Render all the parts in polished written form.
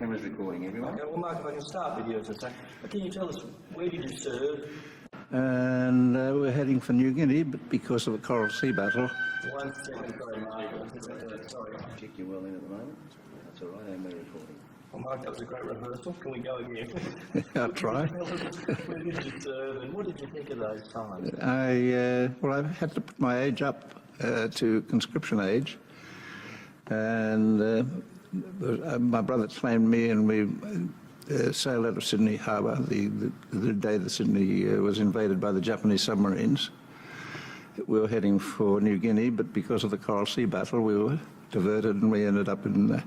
Camera's recording everyone. Okay, well, Mark, if I can start with you, as I say, can you tell us where did you serve? And we're heading for New Guinea, but because of the Coral Sea battle. 1 second, sorry, Mark. Sorry. I check you well in at the moment. That's all right, I'm recording. Well, Mark, that was a great rehearsal. Can we go again? I'll try. Where did you serve, and what did you think of those times? I had to put my age up to conscription age, and my brother claimed me, and we sailed out of Sydney Harbour the day that Sydney was invaded by the Japanese submarines. We were heading for New Guinea, but because of the Coral Sea battle, we were diverted, and we ended up in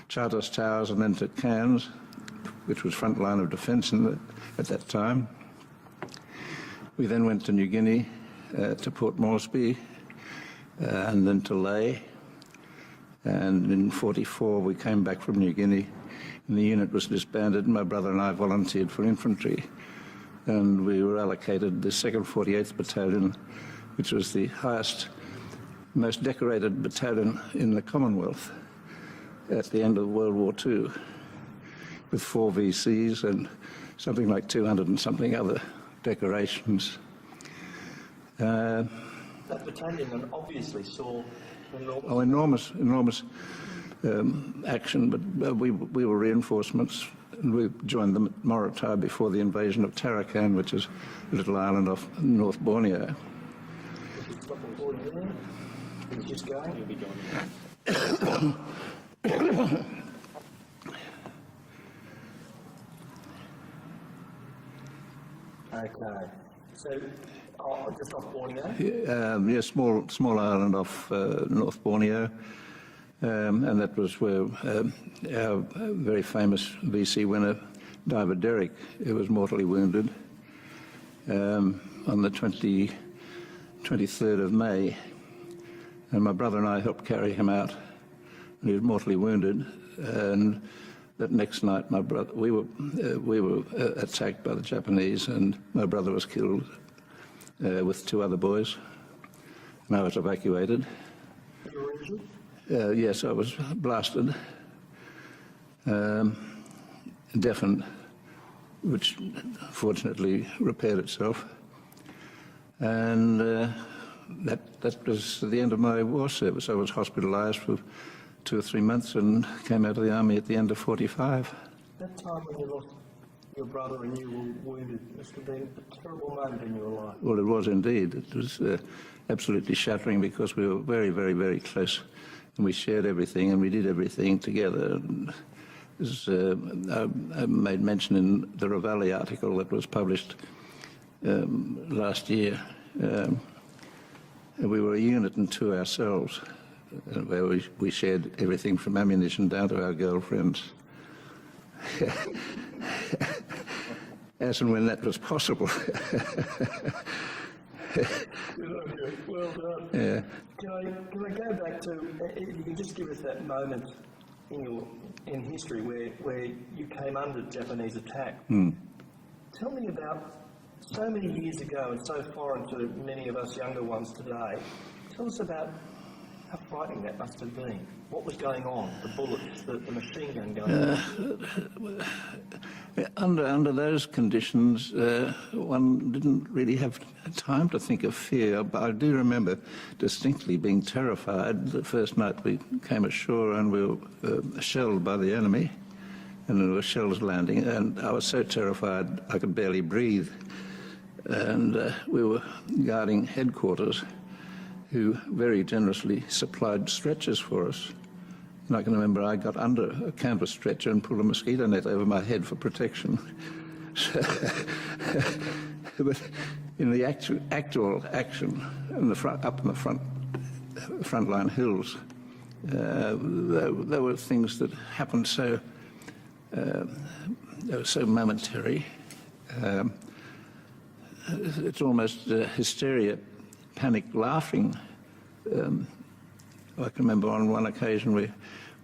Charters Towers and then to Cairns, which was front line of defence at that time. We then went to New Guinea, to Port Moresby, and then to Lae. And in 1944, we came back from New Guinea, and the unit was disbanded, and my brother and I volunteered for infantry. And we were allocated the 2nd 48th Battalion, which was the highest, most decorated battalion in the Commonwealth at the end of World War II, with 4 VCs and something like 200 and something other decorations. That battalion obviously saw enormous action, but we were reinforcements, and we joined them at Morotai before the invasion of Tarakan, which is a little island off North Borneo. Did you stop on board there? Did you just go? You'll be going. Okay. So, just off Borneo? Yeah, small island off North Borneo, and that was where our very famous VC winner, Diver Derrick, who was mortally wounded on the 23rd of May, and my brother and I helped carry him out, and he was mortally wounded. And that next night, we were attacked by the Japanese, and my brother was killed with 2 other boys, and I was evacuated. You were injured? Yes, I was blasted, deafened, which fortunately repaired itself, and that was the end of my war service. I was hospitalised for 2 or 3 months and came out of the army at the end of 45. That time when you lost your brother and you were wounded must have been a terrible moment in your life. Well, it was indeed. It was absolutely shattering, because we were very, very, very close, and we shared everything and we did everything together. And as I made mention in the Ravalli article that was published last year, we were a unit unto ourselves, where we shared everything from ammunition down to our girlfriends. As and when that was possible. Well done. Yeah. Can I go back to, if you can just give us that moment in history where you came under Japanese attack. Tell me about, so many years ago and so foreign to many of us younger ones today, tell us about how frightening that must have been. What was going on? The bullets, the machine gun going on? Under those conditions, one didn't really have time to think of fear. But I do remember distinctly being terrified the first night we came ashore, and we were shelled by the enemy, and there were shells landing, and I was so terrified I could barely breathe. And we were guarding headquarters, who very generously supplied stretchers for us. And I can remember I got under a canvas stretcher and pulled a mosquito net over my head for protection. But in the actual action, in the front, up in the frontline hills, there were things that happened so they were so momentary. It's almost hysteria, panic laughing. I can remember on one occasion we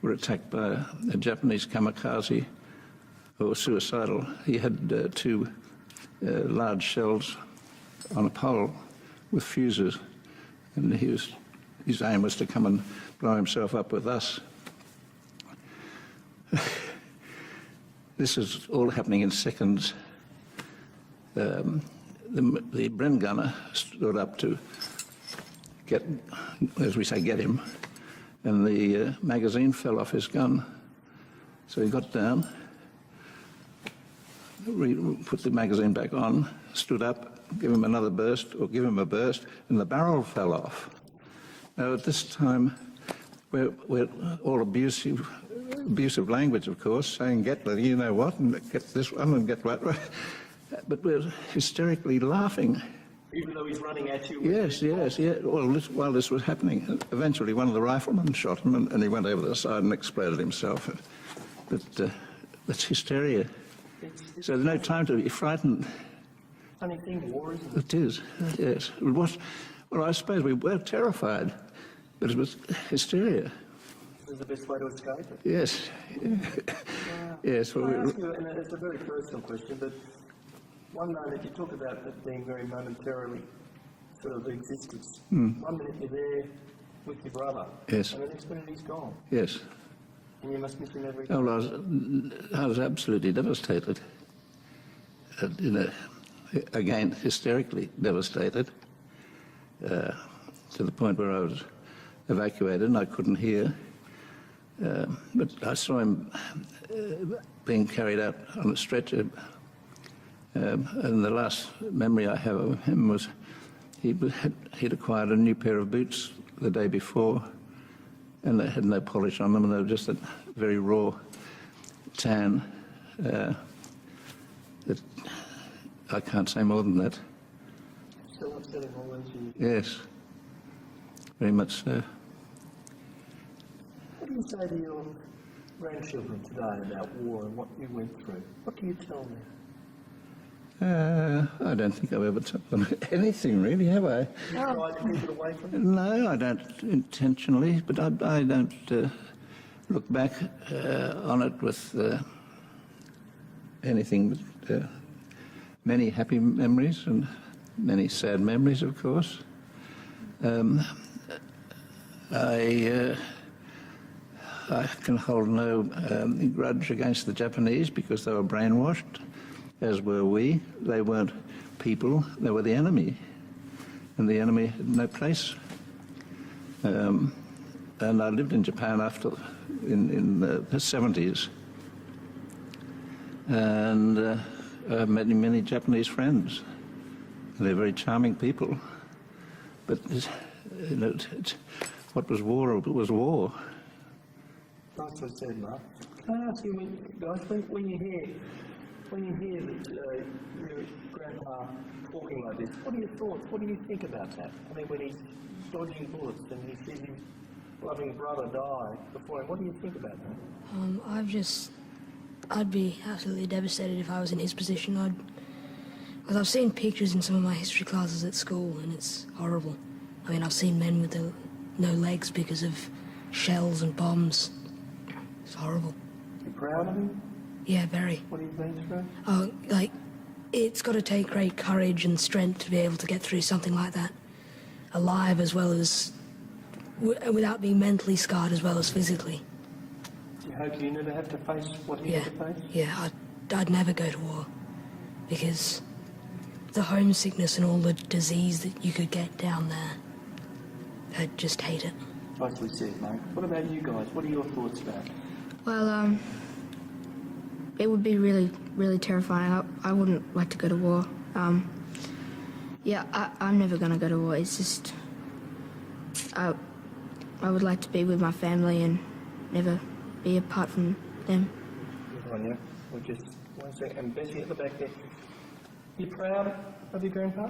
were attacked by a Japanese kamikaze who was suicidal. He had 2 large shells on a pole with fuses, and his aim was to come and blow himself up with us. this is all happening in seconds. The Bren gunner stood up to get, as we say, get him, and the magazine fell off his gun. So he got down, put the magazine back on, stood up, give him another burst, or give him a burst, and the barrel fell off. Now at this time, we're all abusive language, of course, saying get the you know what, and get this one, and get what. But we're hysterically laughing. Even though he's running at you? Yes. Well, while this was happening, eventually one of the riflemen shot him, and he went over the side and exploded himself. But that's hysteria. So there's no time to be frightened. Funny thing, war, isn't it? It is, yes. Well, I suppose we were terrified, but it was hysteria. This is the best way to escape it. Yes. Yes. Can I ask you, and it's a very personal question, but one moment you talk about it being very momentarily sort of existence. 1 minute you're there with your brother, Yes. and the next minute he's gone, Yes. and you must miss him every Oh, time. well, I was absolutely devastated. Again, hysterically devastated, to the point where I was evacuated and I couldn't hear. But I saw him being carried out on a stretcher. And the last memory I have of him was he'd acquired a new pair of boots the day before, and they had no polish on them, and they were just a very raw tan. That I can't say more than that. Still upsetting all those years. Yes, very much so. What do you say to your grandchildren today about war and what you went through? What do you tell them? I don't think I've ever told them anything, really, have I? You try to keep it away from them? No, I don't intentionally, but I don't look back on it with anything but many happy memories and many sad memories, of course. I can hold no grudge against the Japanese because they were brainwashed, as were we. They weren't people, they were the enemy, and the enemy had no place. And I lived in Japan in the 70s, and I met many Japanese friends. They're very charming people, but what was war was war. Nicely said, Mark. Can I ask you, guys, when you hear your grandpa talking like this, what are your thoughts? What do you think about that? I mean, when he's dodging bullets and he sees his loving brother die before him, what do you think about that? I'd be absolutely devastated if I was in his position. Because I've seen pictures in some of my history classes at school, and it's horrible. I mean, I've seen men with no legs because of shells and bombs. It's horrible. You proud of him? Yeah, very. What have you been through? Oh, it's got to take great courage and strength to be able to get through something like that, alive as well as, without being mentally scarred as well as physically. Do you hope you never have to face what he had to face? Yeah, I'd never go to war, because the homesickness and all the disease that you could get down there, I'd just hate it. Nicely said, mate. What about you guys? What are your thoughts about it? Well, it would be really, really terrifying. I wouldn't like to go to war. Yeah, I'm never going to go to war. It's just, I would like to be with my family and never be apart from them. Good on you. We'll just, 1 second. And Bissy at the back there. You proud of your grandpa?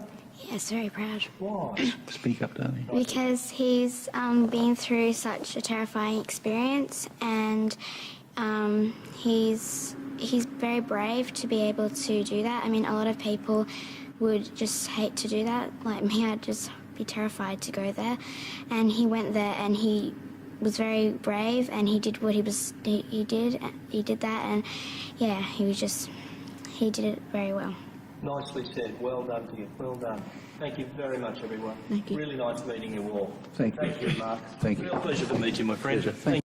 Yes, very proud. Why? Speak up, darling. Because he's been through such a terrifying experience, and he's very brave to be able to do that. I mean, a lot of people would just hate to do that. Like me, I'd just be terrified to go there. And he went there, and he was very brave, and he did what he did that, and yeah, he did it very well. Nicely said. Well done to you. Well done. Thank you very much, everyone. Thank you. Really nice meeting you all. Thank you. Thank you, Mark. Thank you. Real pleasure to meet you, my friend. Pleasure. Thank you.